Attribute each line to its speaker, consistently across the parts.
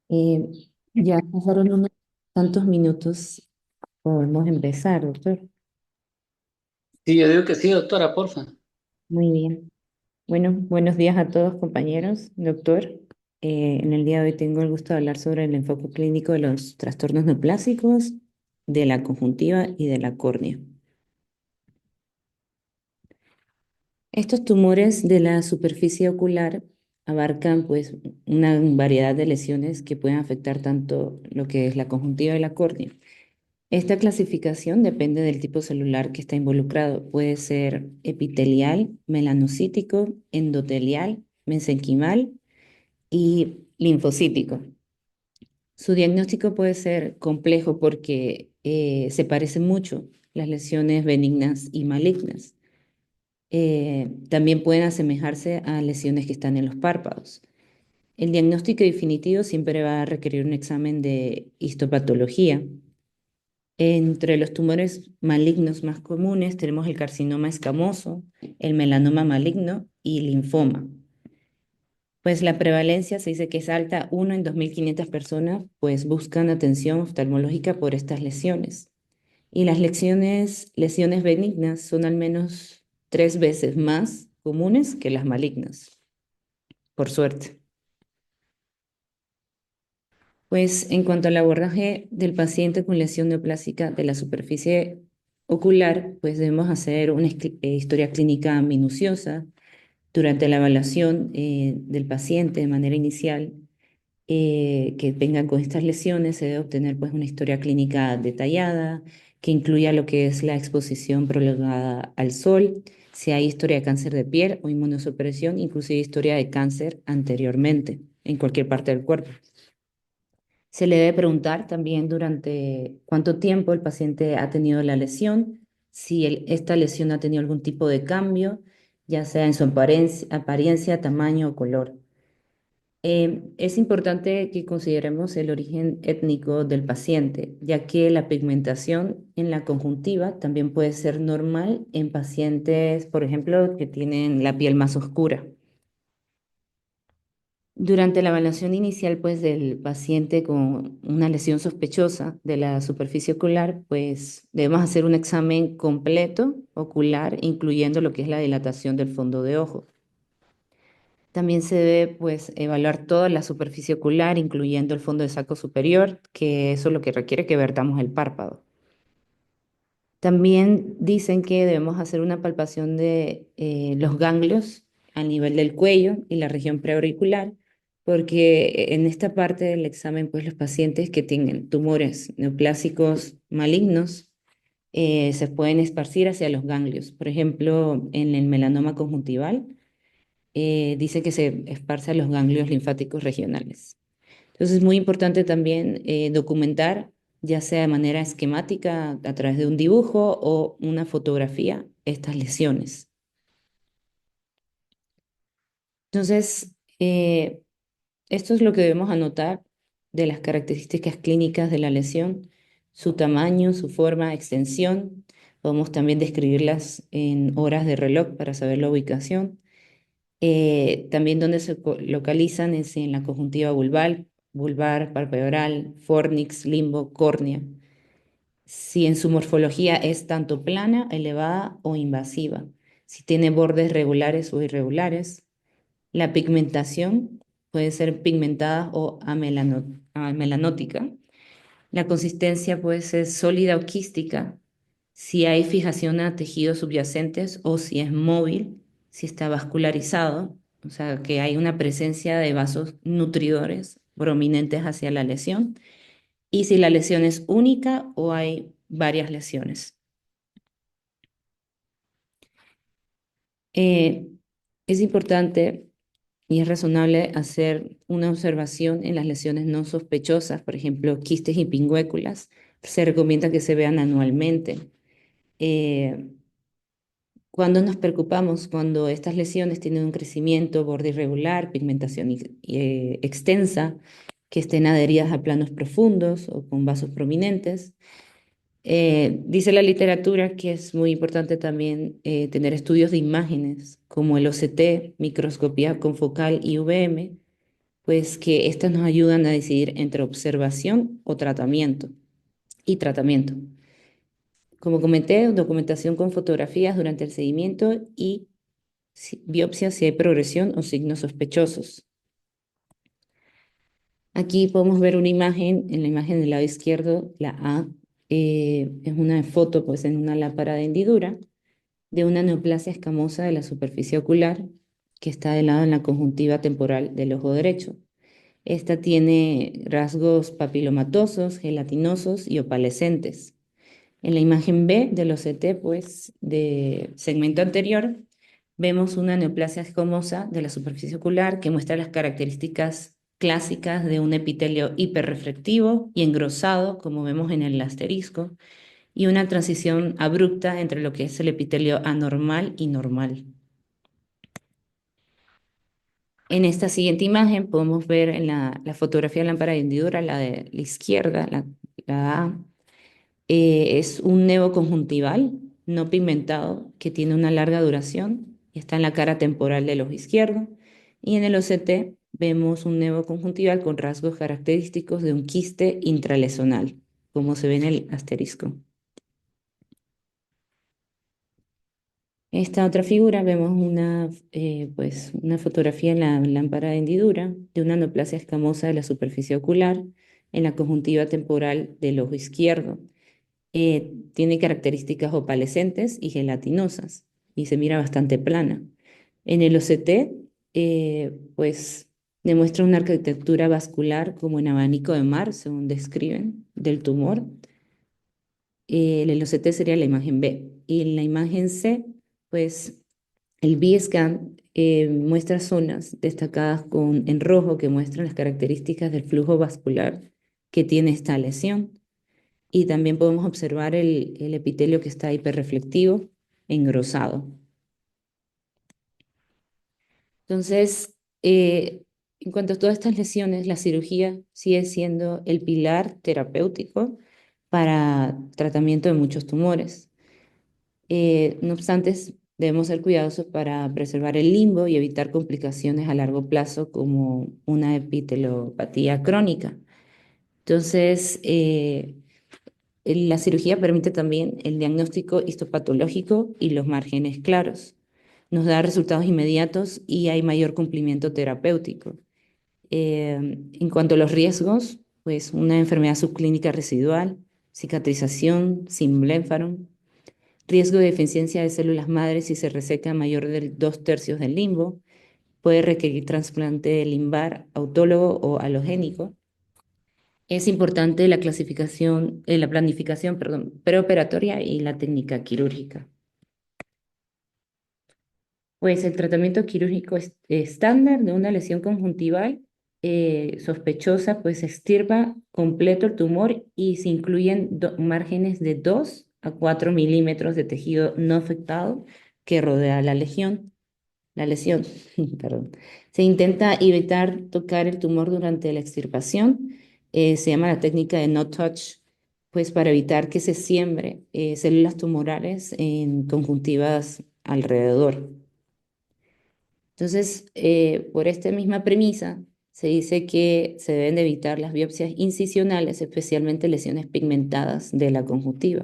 Speaker 1: Eh, ya pasaron unos tantos minutos. Podemos empezar, doctor.
Speaker 2: Sí, yo digo que sí, doctora, porfa.
Speaker 1: Muy bien. Bueno, buenos días a todos, compañeros. Doctor, en el día de hoy tengo el gusto de hablar sobre el enfoque clínico de los trastornos neoplásicos, de la conjuntiva y de la córnea. Estos tumores de la superficie ocular abarcan pues una variedad de lesiones que pueden afectar tanto lo que es la conjuntiva y la córnea. Esta clasificación depende del tipo celular que está involucrado. Puede ser epitelial, melanocítico, endotelial, mesenquimal y linfocítico. Su diagnóstico puede ser complejo porque se parecen mucho las lesiones benignas y malignas. También pueden asemejarse a lesiones que están en los párpados. El diagnóstico definitivo siempre va a requerir un examen de histopatología. Entre los tumores malignos más comunes tenemos el carcinoma escamoso, el melanoma maligno y linfoma. Pues la prevalencia se dice que es alta, 1 en 2.500 personas pues buscan atención oftalmológica por estas lesiones. Y las lesiones benignas son al menos 3 veces más comunes que las malignas, por suerte. Pues en cuanto al abordaje del paciente con lesión neoplásica de la superficie ocular, pues debemos hacer una historia clínica minuciosa durante la evaluación del paciente de manera inicial. Que vengan con estas lesiones, se debe obtener pues una historia clínica detallada que incluya lo que es la exposición prolongada al sol, si hay historia de cáncer de piel o inmunosupresión, inclusive historia de cáncer anteriormente en cualquier parte del cuerpo. Se le debe preguntar también durante cuánto tiempo el paciente ha tenido la lesión, si esta lesión ha tenido algún tipo de cambio, ya sea en su apariencia, tamaño o color. Es importante que consideremos el origen étnico del paciente, ya que la pigmentación en la conjuntiva también puede ser normal en pacientes, por ejemplo, que tienen la piel más oscura. Durante la evaluación inicial, pues, del paciente con una lesión sospechosa de la superficie ocular, pues, debemos hacer un examen completo ocular, incluyendo lo que es la dilatación del fondo de ojo. También se debe, pues, evaluar toda la superficie ocular, incluyendo el fondo de saco superior, que eso es lo que requiere que vertamos el párpado. También dicen que debemos hacer una palpación de los ganglios a nivel del cuello y la región preauricular, porque en esta parte del examen, pues los pacientes que tienen tumores neoplásicos malignos se pueden esparcir hacia los ganglios. Por ejemplo, en el melanoma conjuntival, dice que se esparce a los ganglios linfáticos regionales. Entonces es muy importante también documentar, ya sea de manera esquemática, a través de un dibujo o una fotografía, estas lesiones. Entonces, esto es lo que debemos anotar de las características clínicas de la lesión, su tamaño, su forma, extensión. Podemos también describirlas en horas de reloj para saber la ubicación. También donde se localizan es en la conjuntiva vulvar, palpeoral, fornix, limbo, córnea. Si en su morfología es tanto plana, elevada o invasiva. Si tiene bordes regulares o irregulares. La pigmentación puede ser pigmentada o amelanótica. La consistencia puede ser sólida o quística, si hay fijación a tejidos subyacentes o si es móvil, si está vascularizado, o sea, que hay una presencia de vasos nutridores prominentes hacia la lesión, y si la lesión es única o hay varias lesiones. Eh, es importante y es razonable hacer una observación en las lesiones no sospechosas, por ejemplo, quistes y pingüéculas. Se recomienda que se vean anualmente. Eh, Cuando nos preocupamos, cuando estas lesiones tienen un crecimiento, borde irregular, pigmentación extensa, que estén adheridas a planos profundos o con vasos prominentes. Dice la literatura que es muy importante también tener estudios de imágenes como el OCT, microscopía confocal y UVM, pues que estas nos ayudan a decidir entre observación o tratamiento y tratamiento. Como comenté, documentación con fotografías durante el seguimiento y biopsia si hay progresión o signos sospechosos. Aquí podemos ver una imagen, en la imagen del lado izquierdo, la A, es una foto pues en una lámpara de hendidura de una neoplasia escamosa de la superficie ocular que está de lado en la conjuntiva temporal del ojo derecho. Esta tiene rasgos papilomatosos, gelatinosos y opalescentes. En la imagen B del OCT, pues, de segmento anterior, vemos una neoplasia escamosa de la superficie ocular que muestra las características clásicas de un epitelio hiperrefractivo y engrosado, como vemos en el asterisco, y una transición abrupta entre lo que es el epitelio anormal y normal. En esta siguiente imagen podemos ver en la fotografía de lámpara de hendidura, la de la izquierda, la A, es un nevo conjuntival no pigmentado que tiene una larga duración y está en la cara temporal del ojo izquierdo. Y en el OCT vemos un nevo conjuntival con rasgos característicos de un quiste intralesonal, como se ve en el asterisco. Esta otra figura vemos pues, una fotografía en la lámpara de hendidura de una neoplasia escamosa de la superficie ocular en la conjuntiva temporal del ojo izquierdo. Tiene características opalescentes y gelatinosas y se mira bastante plana. En el OCT, pues demuestra una arquitectura vascular como en abanico de mar, según describen, del tumor. El OCT sería la imagen B. Y en la imagen C, pues el B-scan muestra zonas destacadas en rojo que muestran las características del flujo vascular que tiene esta lesión. Y también podemos observar el epitelio que está hiperreflectivo, engrosado. Entonces, en cuanto a todas estas lesiones, la cirugía sigue siendo el pilar terapéutico para tratamiento de muchos tumores. No obstante, debemos ser cuidadosos para preservar el limbo y evitar complicaciones a largo plazo como una epitelopatía crónica. Entonces, la cirugía permite también el diagnóstico histopatológico y los márgenes claros. Nos da resultados inmediatos y hay mayor cumplimiento terapéutico. En cuanto a los riesgos, pues una enfermedad subclínica residual, cicatrización sin blénfaro, riesgo de deficiencia de células madres si se reseca mayor de 2/3 del limbo, puede requerir trasplante limbar autólogo o halogénico. Es importante la clasificación, la planificación, perdón, preoperatoria y la técnica quirúrgica. Pues el tratamiento quirúrgico estándar de una lesión conjuntival sospechosa, pues se extirpa completo el tumor y se incluyen márgenes de 2 a 4 milímetros de tejido no afectado que rodea la lesión, perdón. Se intenta evitar tocar el tumor durante la extirpación. Se llama la técnica de no touch, pues para evitar que se siembre células tumorales en conjuntivas alrededor. Entonces, por esta misma premisa, se dice que se deben de evitar las biopsias incisionales, especialmente lesiones pigmentadas de la conjuntiva.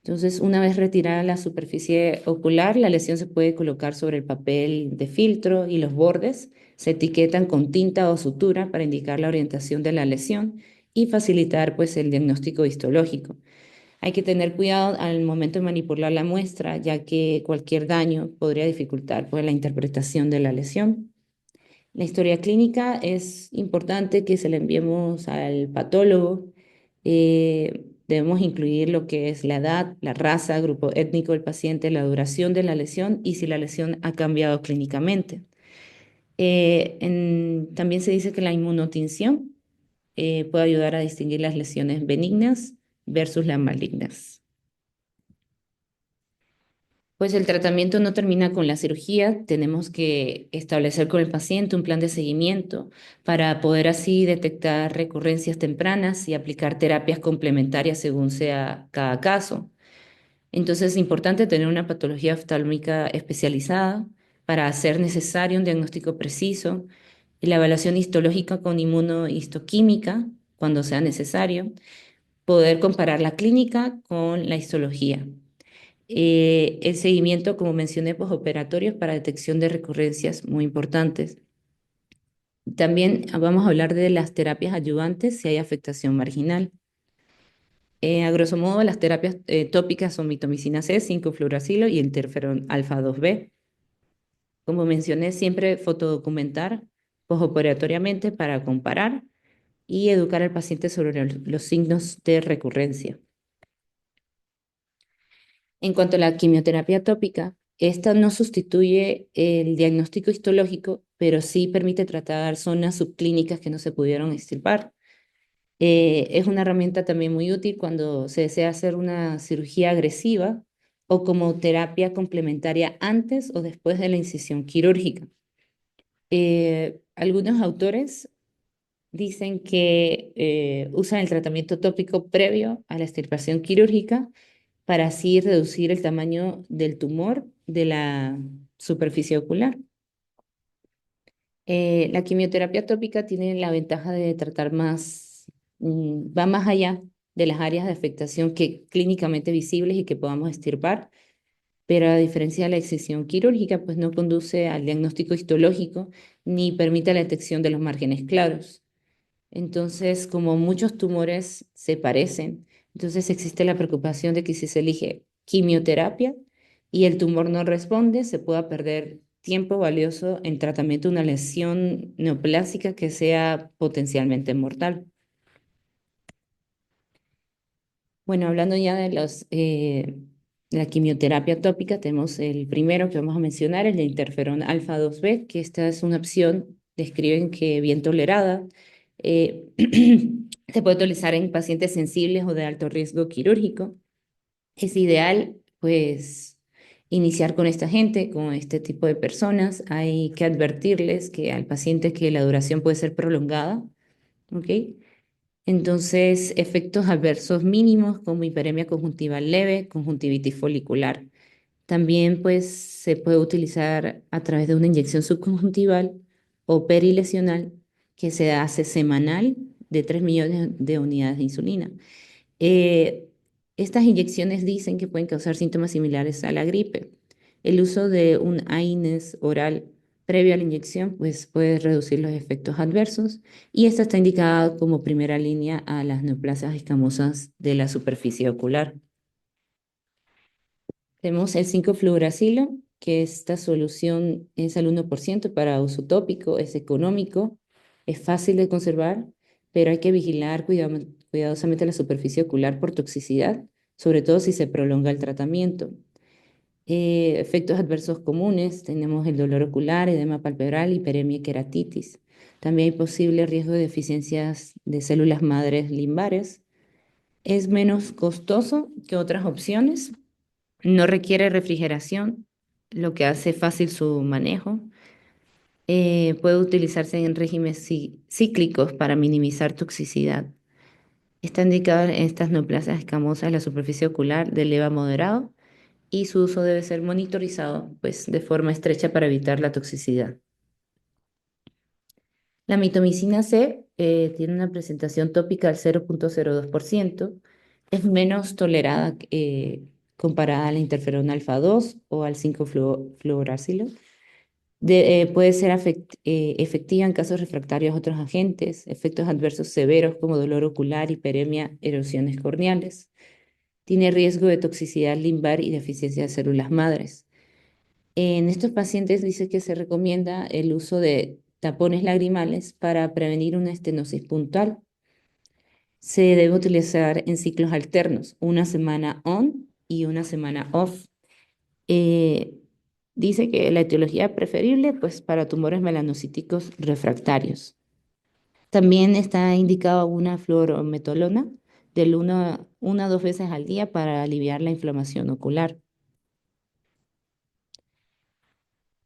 Speaker 1: Entonces, una vez retirada la superficie ocular, la lesión se puede colocar sobre el papel de filtro y los bordes se etiquetan con tinta o sutura para indicar la orientación de la lesión y facilitar pues el diagnóstico histológico. Hay que tener cuidado al momento de manipular la muestra, ya que cualquier daño podría dificultar pues, la interpretación de la lesión. La historia clínica es importante que se la enviemos al patólogo. Debemos incluir lo que es la edad, la raza, grupo étnico del paciente, la duración de la lesión y si la lesión ha cambiado clínicamente. También se dice que la inmunotinción puede ayudar a distinguir las lesiones benignas versus las malignas. Pues el tratamiento no termina con la cirugía, tenemos que establecer con el paciente un plan de seguimiento para poder así detectar recurrencias tempranas y aplicar terapias complementarias según sea cada caso. Entonces es importante tener una patología oftálmica especializada para hacer necesario un diagnóstico preciso la evaluación histológica con inmunohistoquímica cuando sea necesario, poder comparar la clínica con la histología. El seguimiento, como mencioné, posoperatorios para detección de recurrencias muy importantes. También vamos a hablar de las terapias ayudantes si hay afectación marginal. A grosso modo, las terapias tópicas son mitomicina C, 5-fluoracilo y interferón alfa 2B. Como mencioné, siempre fotodocumentar posoperatoriamente para comparar y educar al paciente sobre los signos de recurrencia. En cuanto a la quimioterapia tópica, esta no sustituye el diagnóstico histológico, pero sí permite tratar zonas subclínicas que no se pudieron extirpar. Es una herramienta también muy útil cuando se desea hacer una cirugía agresiva o como terapia complementaria antes o después de la incisión quirúrgica. Algunos autores dicen que usan el tratamiento tópico previo a la extirpación quirúrgica para así reducir el tamaño del tumor de la superficie ocular. La quimioterapia tópica tiene la ventaja de tratar más, va más allá de las áreas de afectación que clínicamente visibles y que podamos extirpar, pero a diferencia de la excisión quirúrgica, pues no conduce al diagnóstico histológico ni permite la detección de los márgenes claros. Entonces, como muchos tumores se parecen, entonces existe la preocupación de que si se elige quimioterapia y el tumor no responde, se pueda perder tiempo valioso en tratamiento de una lesión neoplásica que sea potencialmente mortal. Bueno, hablando ya de la quimioterapia tópica, tenemos el primero que vamos a mencionar, el de interferón alfa 2B, que esta es una opción, describen que bien tolerada, eh, se puede utilizar en pacientes sensibles o de alto riesgo quirúrgico. Es ideal, pues, iniciar con esta gente, con este tipo de personas. Hay que advertirles que al paciente que la duración puede ser prolongada, ¿ok? Entonces, efectos adversos mínimos como hiperemia conjuntival leve, conjuntivitis folicular. También pues se puede utilizar a través de una inyección subconjuntival o perilesional que se hace semanal de 3 millones de unidades de insulina. Eh, Estas inyecciones dicen que pueden causar síntomas similares a la gripe. El uso de un AINES oral previo a la inyección pues, puede reducir los efectos adversos y esta está indicada como primera línea a las neoplasias escamosas de la superficie ocular. Tenemos el 5-fluoracilo, que esta solución es al 1% para uso tópico, es económico, es fácil de conservar, pero hay que vigilar cuidadosamente la superficie ocular por toxicidad, sobre todo si se prolonga el tratamiento. Efectos adversos comunes, tenemos el dolor ocular, edema palpebral, hiperemia y queratitis. También hay posible riesgo de deficiencias de células madres limbares. Es menos costoso que otras opciones, no requiere refrigeración, lo que hace fácil su manejo. Puede utilizarse en regímenes cíclicos para minimizar toxicidad. Está indicado en estas neoplasias escamosas de la superficie ocular de leve a moderado y su uso debe ser monitorizado pues, de forma estrecha para evitar la toxicidad. La mitomicina C tiene una presentación tópica al 0,02%, es menos tolerada comparada a la interferona alfa 2 o al 5-fluoracilo. Puede ser efectiva en casos refractarios a otros agentes, efectos adversos severos como dolor ocular, hiperemia, erosiones corneales. Tiene riesgo de toxicidad limbar y deficiencia de células madres. En estos pacientes dice que se recomienda el uso de tapones lagrimales para prevenir una estenosis puntual. Se debe utilizar en ciclos alternos, una semana on y una semana off. Eh, Dice que la etiología preferible pues para tumores melanocíticos refractarios. También está indicado una fluorometolona del 1 a 2 veces al día para aliviar la inflamación ocular.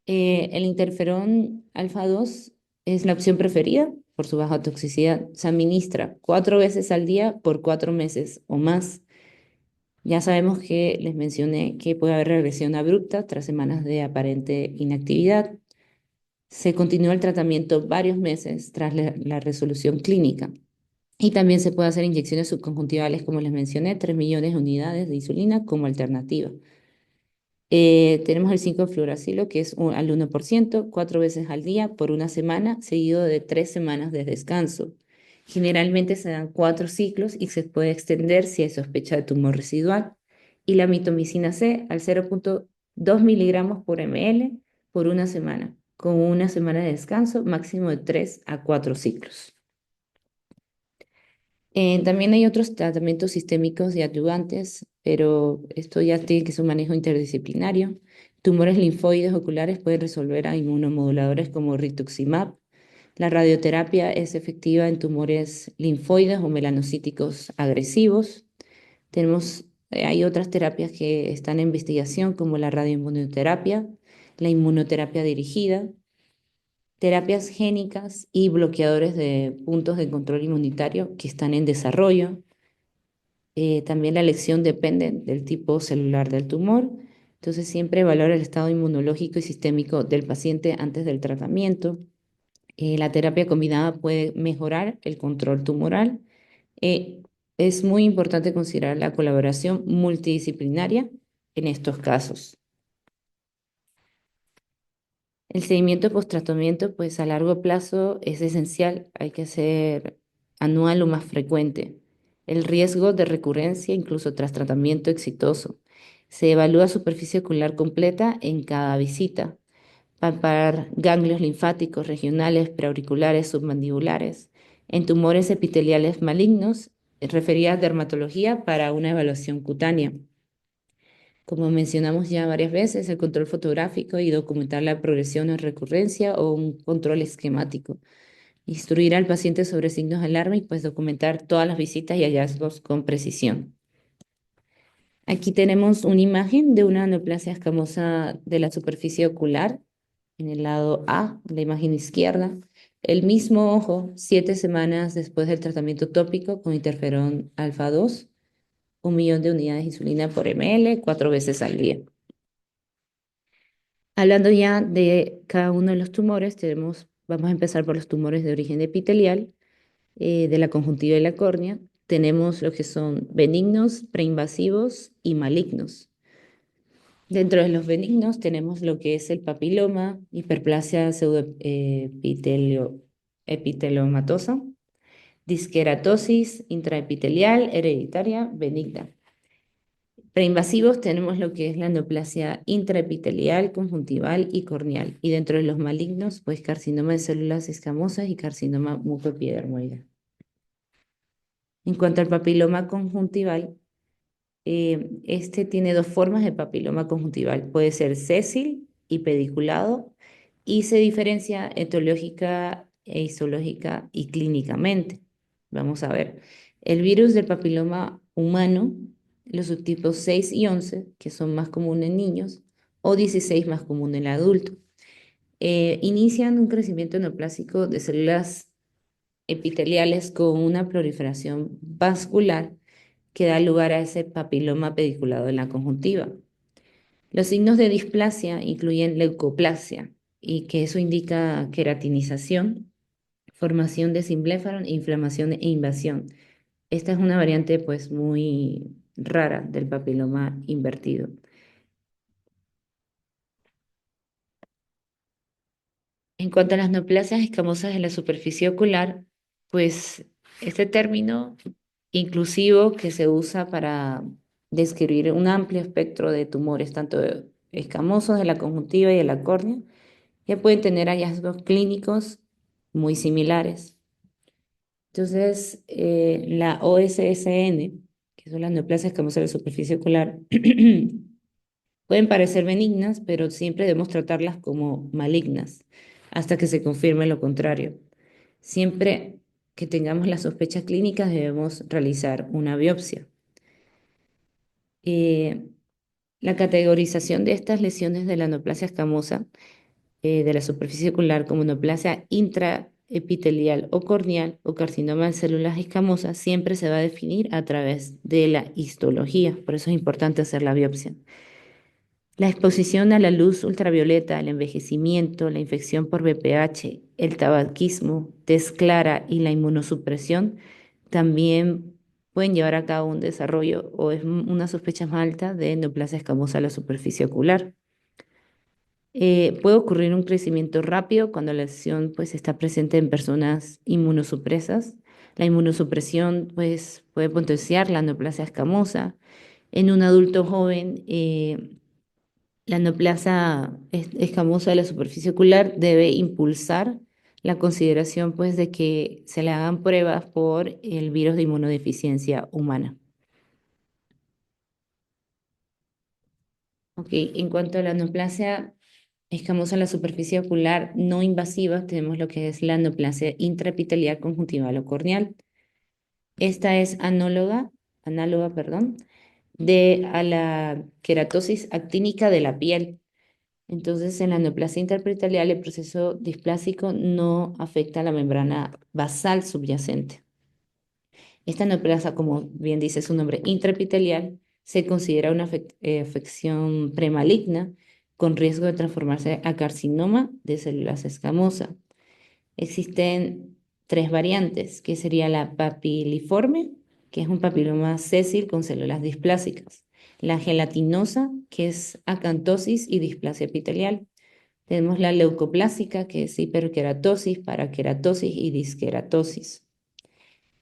Speaker 1: El interferón alfa 2 es la opción preferida por su baja toxicidad. Se administra 4 veces al día por 4 meses o más. Ya sabemos que les mencioné que puede haber regresión abrupta tras semanas de aparente inactividad. Se continúa el tratamiento varios meses tras la resolución clínica. Y también se puede hacer inyecciones subconjuntivales, como les mencioné, 3 millones de unidades de insulina como alternativa. Tenemos el 5-fluoracilo, que es al 1%, 4 veces al día por una semana, seguido de 3 semanas de descanso. Generalmente se dan 4 ciclos y se puede extender si hay sospecha de tumor residual. Y la mitomicina C al 0,2 miligramos por ml por una semana, con una semana de descanso, máximo de 3 a 4 ciclos. También hay otros tratamientos sistémicos y adyuvantes, pero esto ya tiene que ser un manejo interdisciplinario. Tumores linfoides oculares pueden resolver a inmunomoduladores como rituximab. La radioterapia es efectiva en tumores linfoides o melanocíticos agresivos. Hay otras terapias que están en investigación, como la radioinmunoterapia, la inmunoterapia dirigida, terapias génicas y bloqueadores de puntos de control inmunitario que están en desarrollo. También la elección depende del tipo celular del tumor. Entonces, siempre evaluar el estado inmunológico y sistémico del paciente antes del tratamiento. La terapia combinada puede mejorar el control tumoral. Eh, es muy importante considerar la colaboración multidisciplinaria en estos casos. El seguimiento post-tratamiento, pues a largo plazo es esencial, hay que hacer anual o más frecuente. El riesgo de recurrencia, incluso tras tratamiento exitoso. Se evalúa superficie ocular completa en cada visita. Palpar ganglios linfáticos regionales, preauriculares, submandibulares. En tumores epiteliales malignos, referida a dermatología para una evaluación cutánea. Como mencionamos ya varias veces, el control fotográfico y documentar la progresión o recurrencia o un control esquemático. Instruir al paciente sobre signos de alarma y pues documentar todas las visitas y hallazgos con precisión. Aquí tenemos una imagen de una neoplasia escamosa de la superficie ocular en el lado A, la imagen izquierda. El mismo ojo, 7 semanas después del tratamiento tópico con interferón alfa 2, 1 millón de unidades de insulina por ml, 4 veces al día. Hablando ya de cada uno de los tumores, vamos a empezar por los tumores de origen epitelial, de la conjuntiva y la córnea. Tenemos lo que son benignos, preinvasivos y malignos. Dentro de los benignos tenemos lo que es el papiloma, hiperplasia epiteliomatosa, disqueratosis intraepitelial hereditaria benigna. Preinvasivos tenemos lo que es la neoplasia intraepitelial, conjuntival y corneal. Y dentro de los malignos, pues carcinoma de células escamosas y carcinoma mucoepidermoide. En cuanto al papiloma conjuntival, este tiene dos formas de papiloma conjuntival. Puede ser sésil y pediculado y se diferencia etiológica e histológica y clínicamente. Vamos a ver. El virus del papiloma humano, los subtipos 6 y 11, que son más comunes en niños, o 16 más común en el adulto, inician un crecimiento neoplásico de células epiteliales con una proliferación vascular que da lugar a ese papiloma pediculado en la conjuntiva. Los signos de displasia incluyen leucoplasia, y que eso indica queratinización, formación de simbléfaron, inflamación e invasión. Esta es una variante pues muy rara del papiloma invertido. En cuanto a las neoplasias escamosas en la superficie ocular, pues este término inclusivo que se usa para describir un amplio espectro de tumores, tanto escamosos de la conjuntiva y de la córnea, ya pueden tener hallazgos clínicos muy similares. Entonces, la OSSN, que son las neoplasias escamosas de la superficie ocular, pueden parecer benignas, pero siempre debemos tratarlas como malignas hasta que se confirme lo contrario. Siempre que tengamos las sospechas clínicas debemos realizar una biopsia. Eh, la categorización de estas lesiones de la neoplasia escamosa de la superficie ocular como neoplasia intraepitelial o corneal o carcinoma de células escamosas siempre se va a definir a través de la histología. Por eso es importante hacer la biopsia. La exposición a la luz ultravioleta, el envejecimiento, la infección por VPH, el tabaquismo, tez clara y la inmunosupresión también pueden llevar a cabo un desarrollo o es una sospecha más alta de neoplasia escamosa a la superficie ocular. Puede ocurrir un crecimiento rápido cuando la lesión pues, está presente en personas inmunosupresas. La inmunosupresión pues, puede potenciar la neoplasia escamosa. En un adulto joven, la neoplasia escamosa de la superficie ocular debe impulsar la consideración pues, de que se le hagan pruebas por el virus de inmunodeficiencia humana. Ok, en cuanto a la neoplasia escamosa en la superficie ocular no invasiva, tenemos lo que es la neoplasia intraepitelial conjuntival o corneal. Esta es análoga, perdón, a la queratosis actínica de la piel. Entonces, en la neoplasia intraepitelial, el proceso displásico no afecta a la membrana basal subyacente. Esta neoplasia, como bien dice su nombre, intraepitelial, se considera una afección premaligna con riesgo de transformarse a carcinoma de células escamosas. Existen tres variantes, que sería la papiliforme, que es un papiloma sésil con células displásicas, la gelatinosa, que es acantosis y displasia epitelial. Tenemos la leucoplásica, que es hiperkeratosis, parakeratosis y disqueratosis.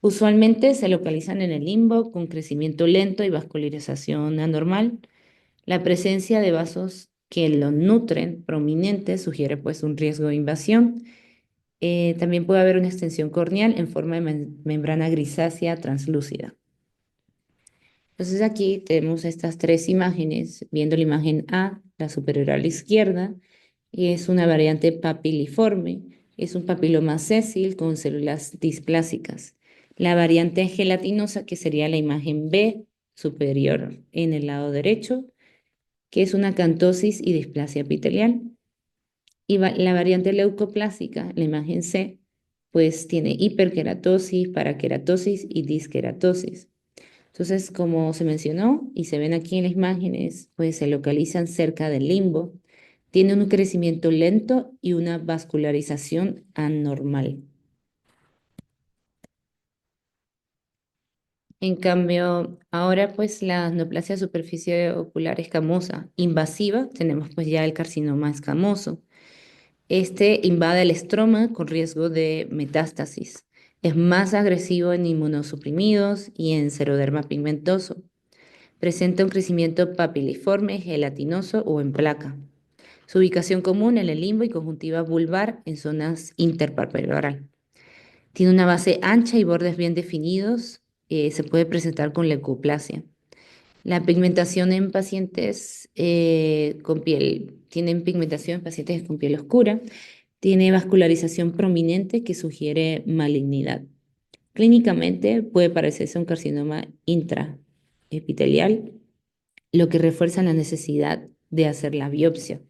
Speaker 1: Usualmente se localizan en el limbo con crecimiento lento y vascularización anormal. La presencia de vasos que lo nutren prominentes sugiere pues un riesgo de invasión. También puede haber una extensión corneal en forma de membrana grisácea translúcida. Entonces aquí tenemos estas tres imágenes, viendo la imagen A, la superior a la izquierda, y es una variante papiliforme, es un papiloma sésil con células displásicas. La variante gelatinosa, que sería la imagen B, superior en el lado derecho, que es una cantosis y displasia epitelial. Y la variante leucoplásica, la imagen C, pues tiene hiperkeratosis, parakeratosis y disqueratosis. Entonces, como se mencionó y se ven aquí en las imágenes, pues se localizan cerca del limbo, tiene un crecimiento lento y una vascularización anormal. En cambio, ahora pues la neoplasia superficie ocular escamosa invasiva, tenemos pues ya el carcinoma escamoso. Este invade el estroma con riesgo de metástasis. Es más agresivo en inmunosuprimidos y en seroderma pigmentoso. Presenta un crecimiento papiliforme, gelatinoso o en placa. Su ubicación común en el limbo y conjuntiva vulvar en zonas interpalpebral. Tiene una base ancha y bordes bien definidos. Se puede presentar con leucoplasia. La pigmentación en pacientes con piel, tienen pigmentación en pacientes con piel oscura, tiene vascularización prominente que sugiere malignidad. Clínicamente puede parecerse un carcinoma intraepitelial, lo que refuerza la necesidad de hacer la biopsia.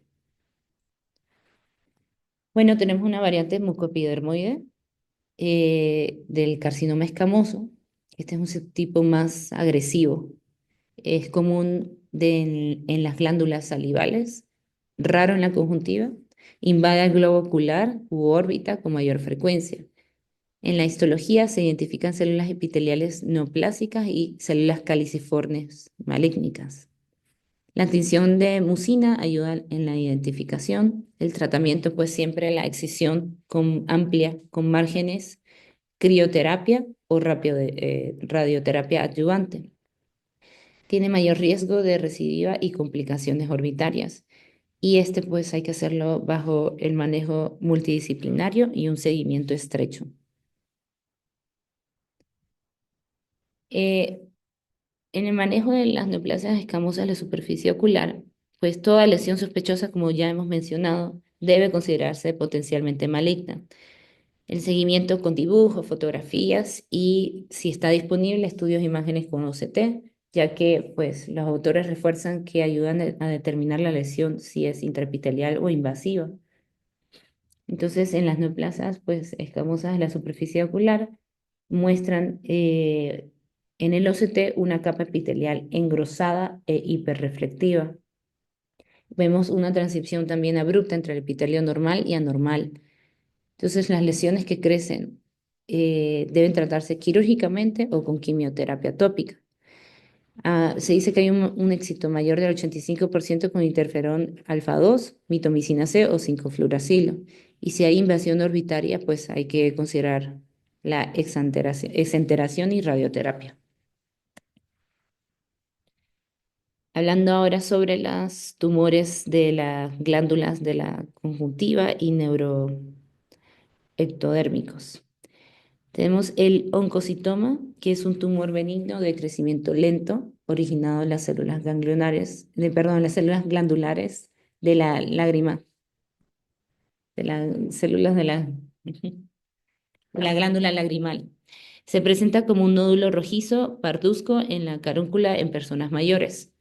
Speaker 1: Bueno, tenemos una variante mucoepidermoide del carcinoma escamoso. Este es un subtipo más agresivo. Es común en las glándulas salivales, raro en la conjuntiva, invade el globo ocular u órbita con mayor frecuencia. En la histología se identifican células epiteliales neoplásicas y células caliciformes malignas. La tinción de mucina ayuda en la identificación. El tratamiento, pues siempre la excisión amplia con márgenes, crioterapia o radioterapia adyuvante. Tiene mayor riesgo de recidiva y complicaciones orbitarias. Y este, pues hay que hacerlo bajo el manejo multidisciplinario y un seguimiento estrecho. Eh, En el manejo de las neoplasias escamosas de la superficie ocular, pues toda lesión sospechosa, como ya hemos mencionado, debe considerarse potencialmente maligna. El seguimiento con dibujos, fotografías y, si está disponible, estudios de imágenes con OCT, ya que pues, los autores refuerzan que ayudan a determinar la lesión si es intraepitelial o invasiva. Entonces, en las neoplasias pues, escamosas de la superficie ocular muestran en el OCT una capa epitelial engrosada e hiperreflectiva. Vemos una transición también abrupta entre el epitelio normal y anormal. Entonces, las lesiones que crecen deben tratarse quirúrgicamente o con quimioterapia tópica. Se dice que hay un éxito mayor del 85% con interferón alfa 2, mitomicina C o 5-fluoracilo. Y si hay invasión orbitaria, pues hay que considerar la exenteración y radioterapia. Hablando ahora sobre los tumores de las glándulas de la conjuntiva y neuroectodérmicos. Tenemos el oncocitoma, que es un tumor benigno de crecimiento lento, originado en las células ganglionares, perdón, las células glandulares de la lágrima, de las células de la glándula lagrimal. Se presenta como un nódulo rojizo parduzco en la carúncula en personas mayores.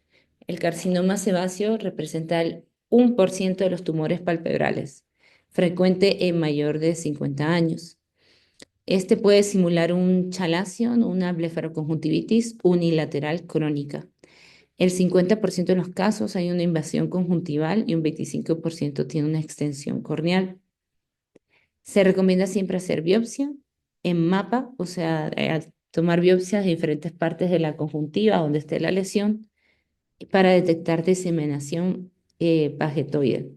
Speaker 1: El carcinoma sebáceo representa el 1% de los tumores palpebrales, frecuente en mayor de 50 años. Este puede simular un chalazion, una blefaroconjuntivitis unilateral crónica. El 50% de los casos hay una invasión conjuntival y un 25% tiene una extensión corneal. Se recomienda siempre hacer biopsia en mapa, o sea, tomar biopsias de diferentes partes de la conjuntiva donde esté la lesión para detectar diseminación pagetoide.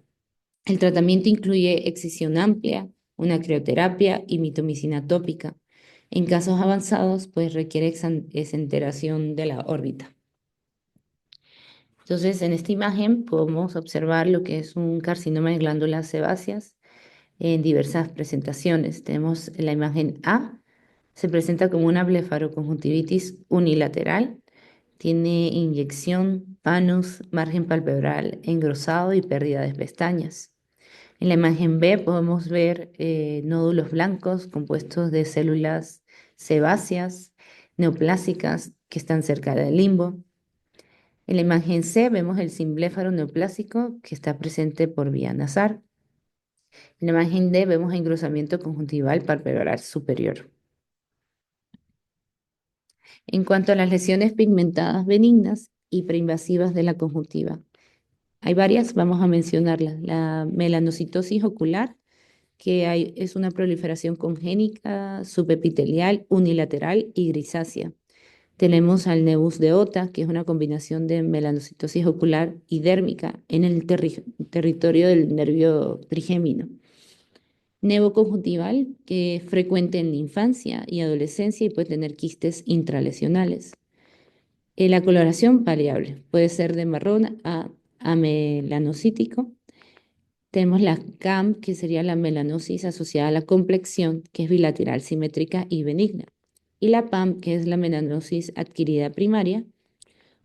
Speaker 1: El tratamiento incluye excisión amplia, una crioterapia y mitomicina tópica. En casos avanzados, pues requiere exenteración de la órbita. Entonces, en esta imagen podemos observar lo que es un carcinoma de glándulas sebáceas en diversas presentaciones. Tenemos la imagen A, se presenta como una blefaroconjuntivitis unilateral, tiene inyección, panus, margen palpebral engrosado y pérdida de pestañas. En la imagen B podemos ver nódulos blancos compuestos de células sebáceas, neoplásicas que están cerca del limbo. En la imagen C vemos el simbléfaro neoplásico que está presente por vía nasal. En la imagen D vemos engrosamiento conjuntival palpebral superior. En cuanto a las lesiones pigmentadas benignas y preinvasivas de la conjuntiva, hay varias, vamos a mencionarlas. La melanocitosis ocular, es una proliferación congénita, subepitelial, unilateral y grisácea. Tenemos al nevus de Ota, que es una combinación de melanocitosis ocular y dérmica en el territorio del nervio trigémino. Nevoconjuntival, que es frecuente en la infancia y adolescencia y puede tener quistes intralesionales. La coloración variable puede ser de marrón a melanocítico. Tenemos la CAM, que sería la melanosis asociada a la complexión, que es bilateral, simétrica y benigna. Y la PAM, que es la melanosis adquirida primaria,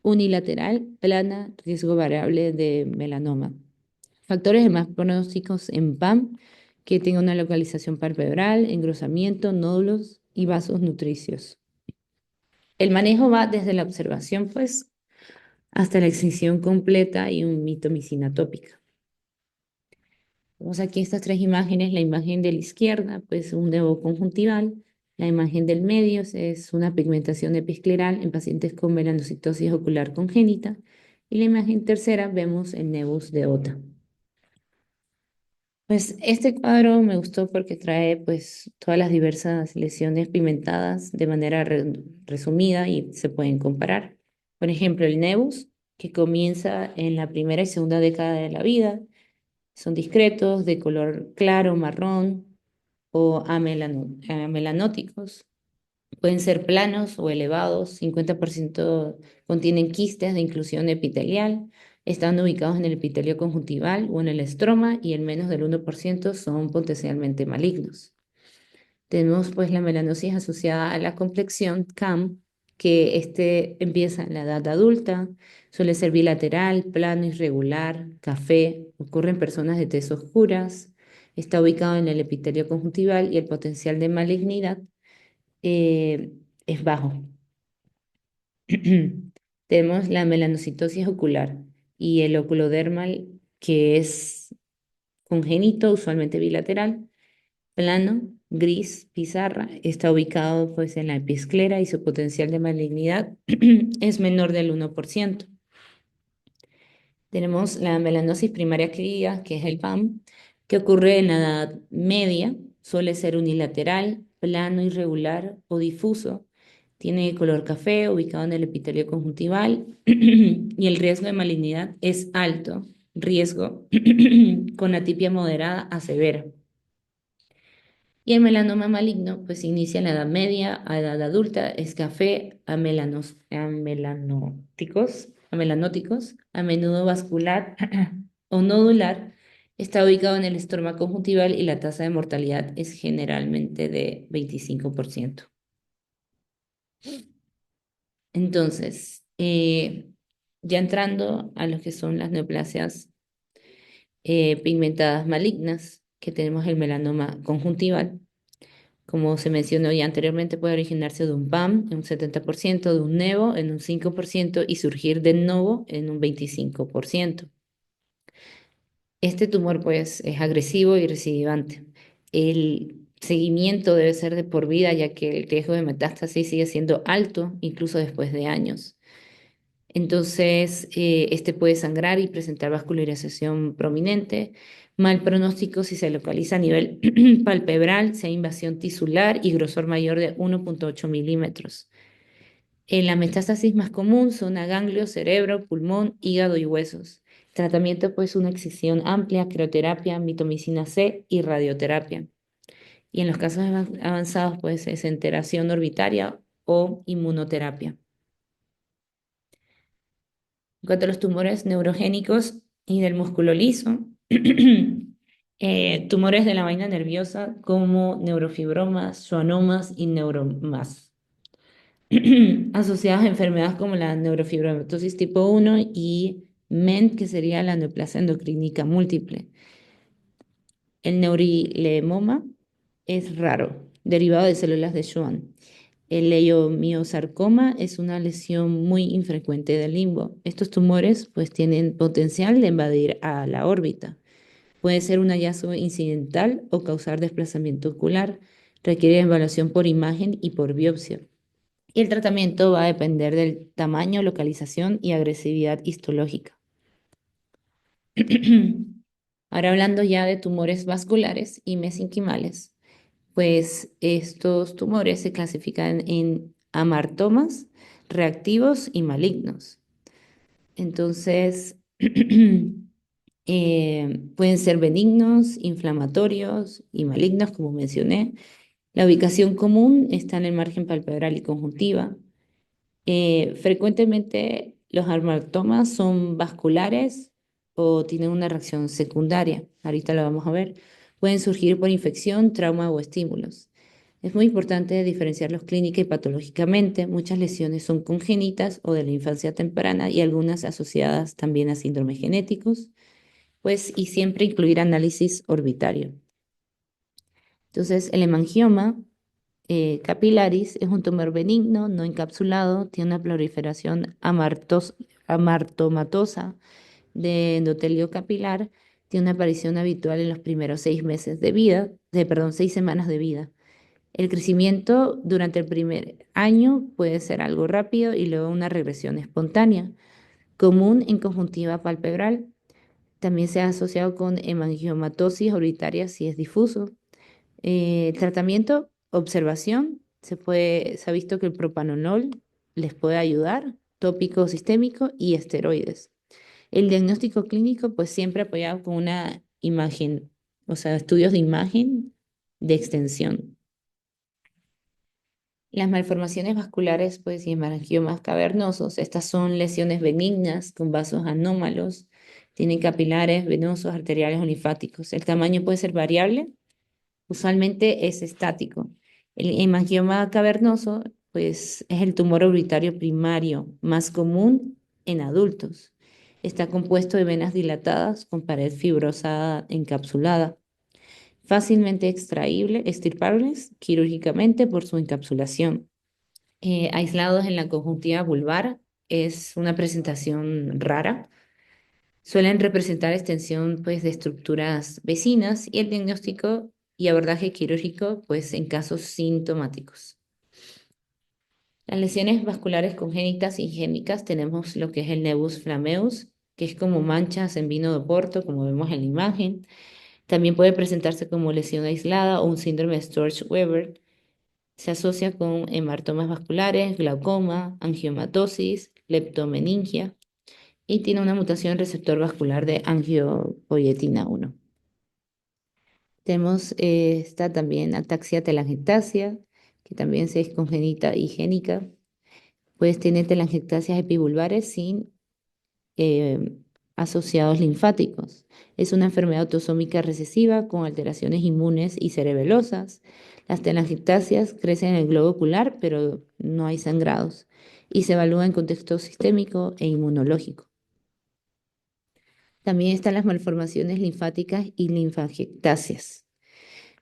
Speaker 1: unilateral, plana, riesgo variable de melanoma. Factores de más pronósticos en PAM, que tenga una localización palpebral, engrosamiento, nódulos y vasos nutricios. El manejo va desde la observación, pues, hasta la extinción completa y un mitomicina tópica. Vemos aquí estas tres imágenes, la imagen de la izquierda, pues un nevo conjuntival, la imagen del medio es una pigmentación episcleral en pacientes con melanocitosis ocular congénita, y la imagen tercera vemos el nevus de Ota. Pues este cuadro me gustó porque trae pues todas las diversas lesiones pigmentadas de manera resumida y se pueden comparar. Por ejemplo, el nevus, que comienza en la primera y segunda década de la vida, son discretos, de color claro, marrón o amelanóticos. Pueden ser planos o elevados, 50% contienen quistes de inclusión epitelial, están ubicados en el epitelio conjuntival o en el estroma y el menos del 1% son potencialmente malignos. Tenemos pues la melanosis asociada a la complexión CAM, que empieza en la edad adulta, suele ser bilateral, plano, irregular, café, ocurre en personas de tez oscuras, está ubicado en el epitelio conjuntival y el potencial de malignidad es bajo. Tenemos la melanocitosis ocular y el oculodermal, que es congénito, usualmente bilateral, plano, gris, pizarra, está ubicado pues en la episclera y su potencial de malignidad es menor del 1%. Tenemos la melanosis primaria clínica, que es el PAM, que ocurre en la edad media, suele ser unilateral, plano, irregular o difuso. Tiene color café, ubicado en el epitelio conjuntival y el riesgo de malignidad es alto, riesgo con atipia moderada a severa. Y el melanoma maligno, pues inicia en la edad media, a edad adulta, es café a melanóticos, a menudo vascular o nodular, está ubicado en el estroma conjuntival y la tasa de mortalidad es generalmente de 25%. Entonces, ya entrando a lo que son las neoplasias pigmentadas malignas, que tenemos el melanoma conjuntival. Como se mencionó ya anteriormente, puede originarse de un PAM en un 70%, de un nevo en un 5% y surgir del novo en un 25%. Este tumor pues es agresivo y recidivante. El seguimiento debe ser de por vida, ya que el riesgo de metástasis sigue siendo alto incluso después de años. Entonces, este puede sangrar y presentar vascularización prominente, mal pronóstico si se localiza a nivel palpebral, sea invasión tisular y grosor mayor de 1,8 milímetros. En la metástasis más común son a ganglio, cerebro, pulmón, hígado y huesos. Tratamiento pues una excisión amplia, crioterapia, mitomicina C y radioterapia. Y en los casos avanzados pues es enteración orbitaria o inmunoterapia. En cuanto a los tumores neurogénicos y del músculo liso, tumores de la vaina nerviosa como neurofibromas, schwannomas y neuromas, asociados a enfermedades como la neurofibromatosis tipo 1 y MEN, que sería la neoplasia endocrínica múltiple. El neurilemoma es raro, derivado de células de Schwann. El leiomiosarcoma es una lesión muy infrecuente del limbo. Estos tumores pues tienen potencial de invadir a la órbita. Puede ser un hallazgo incidental o causar desplazamiento ocular. Requiere evaluación por imagen y por biopsia. Y el tratamiento va a depender del tamaño, localización y agresividad histológica. Ahora hablando ya de tumores vasculares y mesenquimales, pues estos tumores se clasifican en amartomas, reactivos y malignos. Entonces, pueden ser benignos, inflamatorios y malignos, como mencioné. La ubicación común está en el margen palpebral y conjuntiva. Frecuentemente los amartomas son vasculares o tienen una reacción secundaria. Ahorita lo vamos a ver. Pueden surgir por infección, trauma o estímulos. Es muy importante diferenciarlos clínica y patológicamente. Muchas lesiones son congénitas o de la infancia temprana y algunas asociadas también a síndromes genéticos, pues y siempre incluir análisis orbitario. Entonces, el hemangioma capilaris es un tumor benigno, no encapsulado, tiene una proliferación amartomatosa de endotelio capilar, tiene una aparición habitual en los primeros 6 meses de vida, perdón, 6 semanas de vida. El crecimiento durante el primer año puede ser algo rápido y luego una regresión espontánea, común en conjuntiva palpebral. También se ha asociado con hemangiomatosis orbitaria si es difuso. Tratamiento, observación, se ha visto que el propanolol les puede ayudar, tópico sistémico y esteroides. El diagnóstico clínico, pues siempre apoyado con una imagen, o sea, estudios de imagen de extensión. Las malformaciones vasculares, pues, y hemangiomas cavernosos, estas son lesiones benignas con vasos anómalos, tienen capilares, venosos, arteriales o linfáticos. El tamaño puede ser variable. Usualmente es estático. El hemangioma cavernoso, pues, es el tumor orbitario primario más común en adultos. Está compuesto de venas dilatadas con pared fibrosa encapsulada, fácilmente extirpables quirúrgicamente por su encapsulación. Aislados en la conjuntiva vulvar, es una presentación rara. Suelen representar extensión pues, de estructuras vecinas y el diagnóstico y abordaje quirúrgico pues, en casos sintomáticos. Las lesiones vasculares congénitas y isquémicas tenemos lo que es el nevus flammeus, que es como manchas en vino de Oporto, como vemos en la imagen. También puede presentarse como lesión aislada o un síndrome de Sturge-Weber. Se asocia con hematomas vasculares, glaucoma, angiomatosis, leptomeningia y tiene una mutación en receptor vascular de angiopoietina 1. Tenemos esta también ataxia telangiectasia, que también se es congénita y génica. Pues tiene telangiectasias epivulvares sin eh, asociados linfáticos. Es una enfermedad autosómica recesiva con alteraciones inmunes y cerebelosas. Las telangiectasias crecen en el globo ocular, pero no hay sangrados y se evalúa en contexto sistémico e inmunológico. También están las malformaciones linfáticas y linfangiectasias.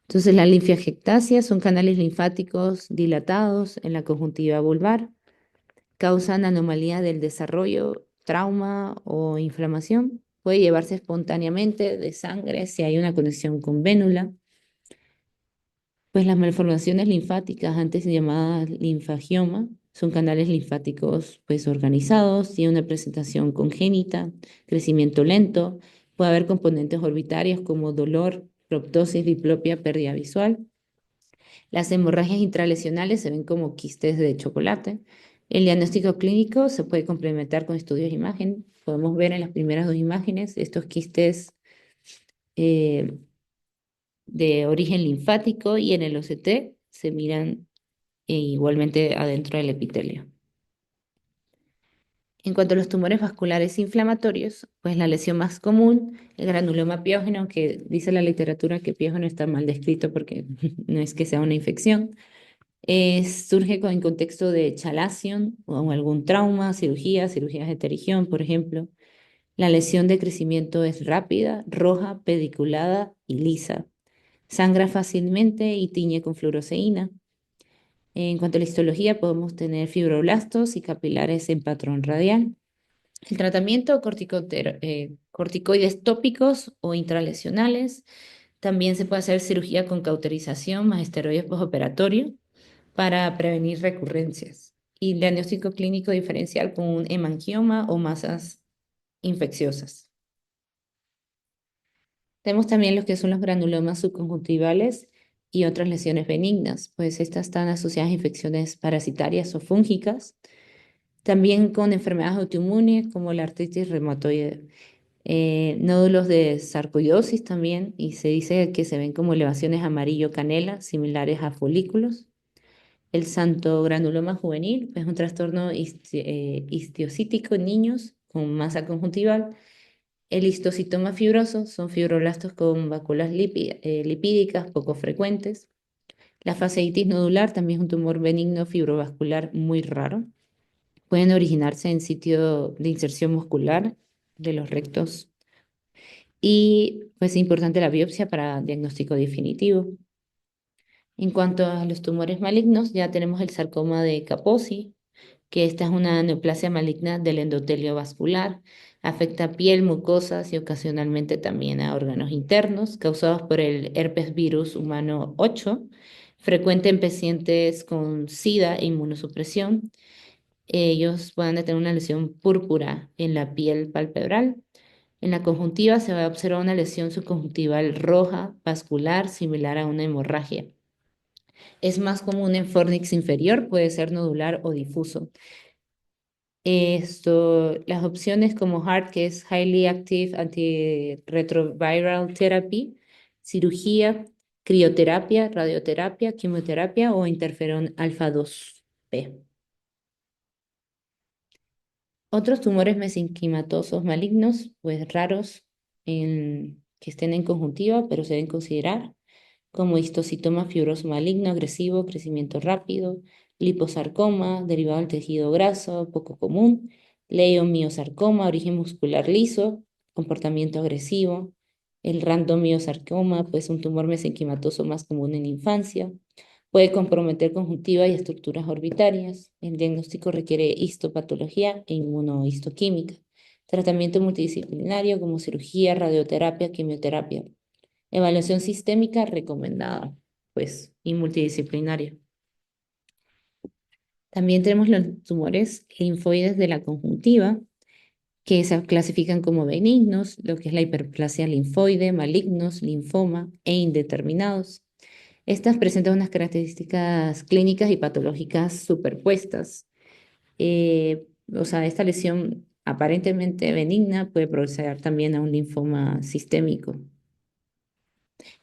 Speaker 1: Entonces, las linfangiectasias son canales linfáticos dilatados en la conjuntiva vulvar, causan anomalías del desarrollo, trauma o inflamación. Puede llevarse espontáneamente de sangre si hay una conexión con vénula. Pues las malformaciones linfáticas, antes llamadas linfagioma, son canales linfáticos pues organizados, tiene una presentación congénita, crecimiento lento, puede haber componentes orbitarios como dolor, proptosis, diplopia, pérdida visual. Las hemorragias intralesionales se ven como quistes de chocolate. El diagnóstico clínico se puede complementar con estudios de imagen. Podemos ver en las primeras dos imágenes estos quistes eh, de origen linfático y en el OCT se miran igualmente adentro del epitelio. En cuanto a los tumores vasculares inflamatorios, pues la lesión más común, el granuloma piógeno, que dice la literatura que piógeno está mal descrito porque no es que sea una infección. Surge en contexto de chalación o algún trauma, cirugías de pterigión, por ejemplo. La lesión de crecimiento es rápida, roja, pediculada y lisa. Sangra fácilmente y tiñe con fluoresceína. En cuanto a la histología, podemos tener fibroblastos y capilares en patrón radial. El tratamiento, corticoides tópicos o intralesionales. También se puede hacer cirugía con cauterización más esteroides postoperatorio para prevenir recurrencias. Y diagnóstico clínico diferencial con un hemangioma o masas infecciosas. Tenemos también los que son los granulomas subconjuntivales y otras lesiones benignas, pues estas están asociadas a infecciones parasitarias o fúngicas, también con enfermedades autoinmunes como la artritis reumatoide, nódulos de sarcoidosis también, y se dice que se ven como elevaciones amarillo canela similares a folículos. El santo granuloma juvenil es un trastorno histiocítico en niños con masa conjuntival. El histocitoma fibroso son fibroblastos con vacuolas lipídicas poco frecuentes. La fasciitis nodular también es un tumor benigno fibrovascular muy raro. Pueden originarse en sitio de inserción muscular de los rectos y pues es importante la biopsia para diagnóstico definitivo. En cuanto a los tumores malignos, ya tenemos el sarcoma de Kaposi, que esta es una neoplasia maligna del endotelio vascular. Afecta piel, mucosas y ocasionalmente también a órganos internos, causados por el herpes virus humano 8, frecuente en pacientes con SIDA e inmunosupresión. Ellos pueden tener una lesión púrpura en la piel palpebral. En la conjuntiva se va a observar una lesión subconjuntival roja, vascular, similar a una hemorragia. Es más común en fornix inferior, puede ser nodular o difuso. Las opciones como HART, que es Highly Active Antiretroviral Therapy, cirugía, crioterapia, radioterapia, quimioterapia o interferón alfa 2B. Otros tumores mesenquimatosos malignos, pues raros que estén en conjuntiva, pero se deben considerar como histocitoma fibroso maligno, agresivo, crecimiento rápido, liposarcoma, derivado del tejido graso, poco común, leiomiosarcoma, origen muscular liso, comportamiento agresivo, el randomiosarcoma, pues un tumor mesenquimatoso más común en la infancia, puede comprometer conjuntiva y estructuras orbitarias. El diagnóstico requiere histopatología e inmunohistoquímica, tratamiento multidisciplinario como cirugía, radioterapia, quimioterapia. Evaluación sistémica recomendada, pues, y multidisciplinaria. También tenemos los tumores linfoides de la conjuntiva, que se clasifican como benignos, lo que es la hiperplasia linfoide, malignos, linfoma e indeterminados. Estas presentan unas características clínicas y patológicas superpuestas. O sea, esta lesión aparentemente benigna puede proceder también a un linfoma sistémico.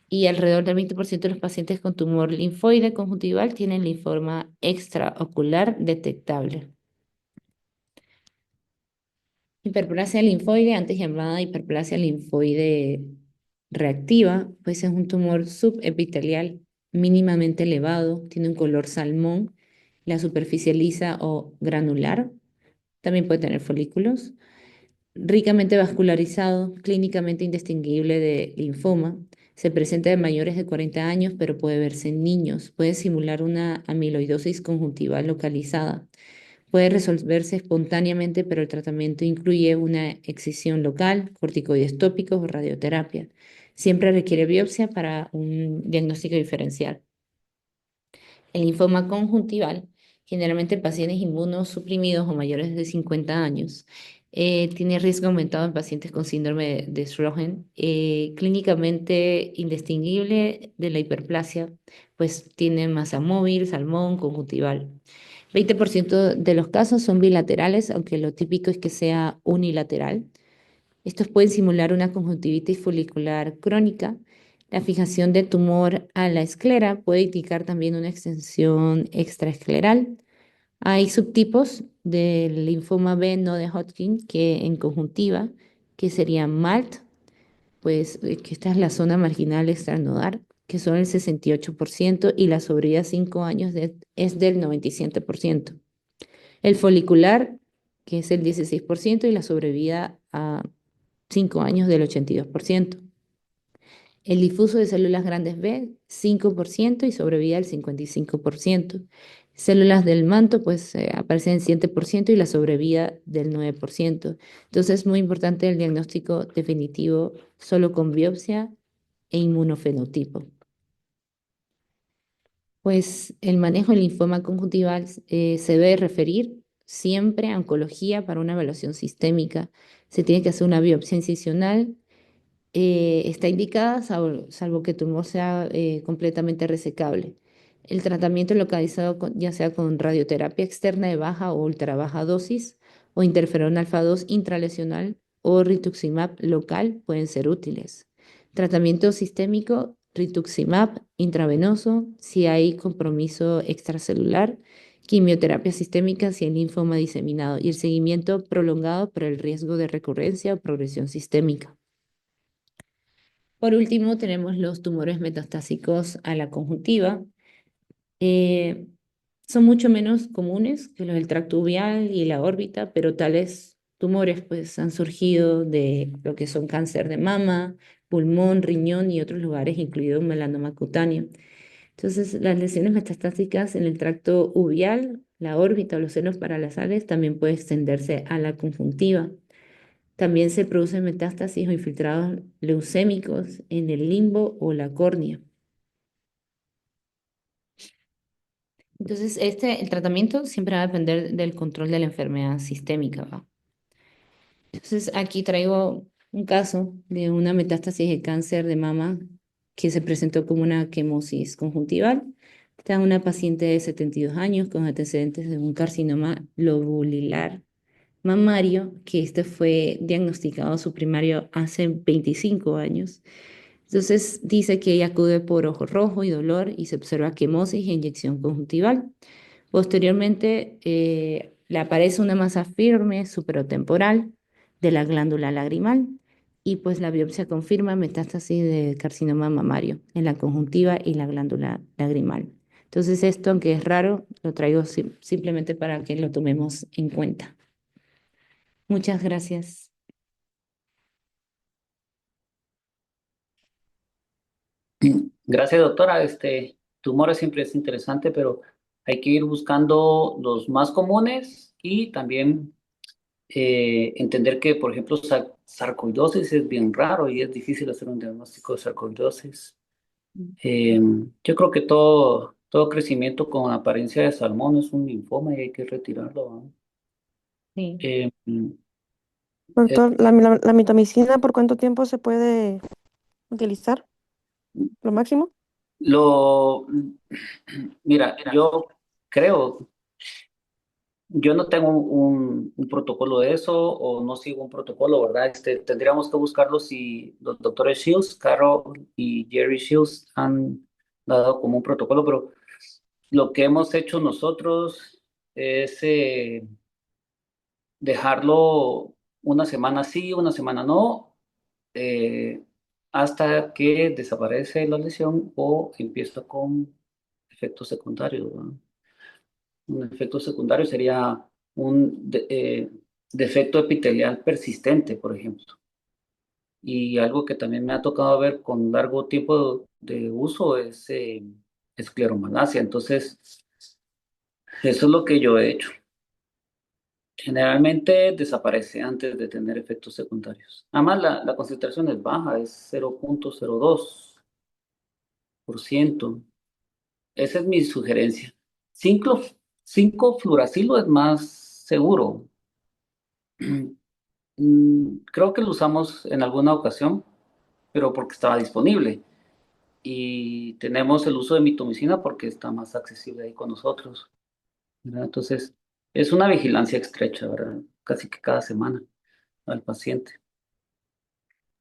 Speaker 1: Y alrededor del 20% de los pacientes con tumor linfoide conjuntival tienen linfoma extraocular detectable. Hiperplasia linfoide, antes llamada hiperplasia linfoide reactiva, pues es un tumor subepitelial mínimamente elevado, tiene un color salmón, la superficie lisa o granular, también puede tener folículos, ricamente vascularizado, clínicamente indistinguible de linfoma, se presenta en mayores de 40 años, pero puede verse en niños, puede simular una amiloidosis conjuntival localizada. Puede resolverse espontáneamente, pero el tratamiento incluye una excisión local, corticoides tópicos o radioterapia. Siempre requiere biopsia para un diagnóstico diferencial. El linfoma conjuntival, generalmente en pacientes inmunosuprimidos o mayores de 50 años, tiene riesgo aumentado en pacientes con síndrome de Sjögren, clínicamente indistinguible de la hiperplasia, pues tiene masa móvil, salmón, conjuntival. 20% de los casos son bilaterales, aunque lo típico es que sea unilateral. Estos pueden simular una conjuntivitis folicular crónica. La fijación de tumor a la esclera puede indicar también una extensión extraescleral. Hay subtipos del linfoma B no de Hodgkin que en conjuntiva, que serían MALT, pues que esta es la zona marginal extranodar, que son el 68% y la sobrevida a 5 años es del 97%. El folicular, que es el 16%, y la sobrevida a 5 años del 82%. El difuso de células grandes B, 5% y sobrevida al 55%. Células del manto, pues aparecen en 7% y la sobrevida del 9%. Entonces es muy importante el diagnóstico definitivo solo con biopsia e inmunofenotipo. Pues el manejo del linfoma conjuntival se debe referir siempre a oncología para una evaluación sistémica. Se tiene que hacer una biopsia incisional. Está indicada salvo que el tumor sea completamente resecable. El tratamiento localizado ya sea con radioterapia externa de baja o ultra baja dosis o interferón alfa 2 intralesional o rituximab local pueden ser útiles. Tratamiento sistémico, rituximab intravenoso si hay compromiso extracelular, quimioterapia sistémica si hay linfoma diseminado y el seguimiento prolongado por el riesgo de recurrencia o progresión sistémica. Por último, tenemos los tumores metastásicos a la conjuntiva. Eh, Son mucho menos comunes que los del tracto uveal y la órbita, pero tales tumores pues, han surgido de lo que son cáncer de mama, pulmón, riñón y otros lugares, incluido un melanoma cutáneo. Entonces, las lesiones metastásicas en el tracto uveal, la órbita o los senos paranasales también puede extenderse a la conjuntiva. También se producen metástasis o infiltrados leucémicos en el limbo o la córnea. Entonces, el tratamiento siempre va a depender del control de la enfermedad sistémica, ¿va? Entonces, aquí traigo un caso de una metástasis de cáncer de mama que se presentó como una quemosis conjuntival. Esta es una paciente de 72 años con antecedentes de un carcinoma lobular mamario, que este fue diagnosticado su primario hace 25 años. Entonces dice que ella acude por ojo rojo y dolor y se observa quemosis e inyección conjuntival. Posteriormente le aparece una masa firme supratemporal de la glándula lagrimal y pues la biopsia confirma metástasis de carcinoma mamario en la conjuntiva y la glándula lagrimal. Entonces esto, aunque es raro, lo traigo simplemente para que lo tomemos en cuenta. Muchas gracias.
Speaker 2: Gracias, doctora. Tumores siempre es interesante, pero hay que ir buscando los más comunes y también entender que, por ejemplo, sarcoidosis es bien raro y es difícil hacer un diagnóstico de sarcoidosis. Eh, yo creo que todo crecimiento con apariencia de salmón es un linfoma y hay que retirarlo, ¿no?
Speaker 1: Sí.
Speaker 2: Eh, Eh,
Speaker 3: Doctor, la mitomicina, ¿por cuánto tiempo se puede utilizar? ¿Lo máximo?
Speaker 2: lo, mira, yo creo, yo no tengo un protocolo de eso o no sigo un protocolo, ¿verdad? Tendríamos que buscarlo si los doctores Shields, Carol y Jerry Shields han dado como un protocolo, pero lo que hemos hecho nosotros es dejarlo una semana sí, una semana no, eh, hasta que desaparece la lesión o empieza con efectos secundarios, ¿no? Un efecto secundario sería un defecto epitelial persistente, por ejemplo. Y algo que también me ha tocado ver con largo tiempo de uso es escleromalacia. Entonces, eso es lo que yo he hecho. Generalmente desaparece antes de tener efectos secundarios. Además, la concentración es baja, es 0,02%. Esa es mi sugerencia. 5, 5-fluoracilo es más seguro. Creo que lo usamos en alguna ocasión, pero porque estaba disponible. Y tenemos el uso de mitomicina porque está más accesible ahí con nosotros, ¿verdad? Entonces, es una vigilancia estrecha, ¿verdad? Casi que cada semana al paciente.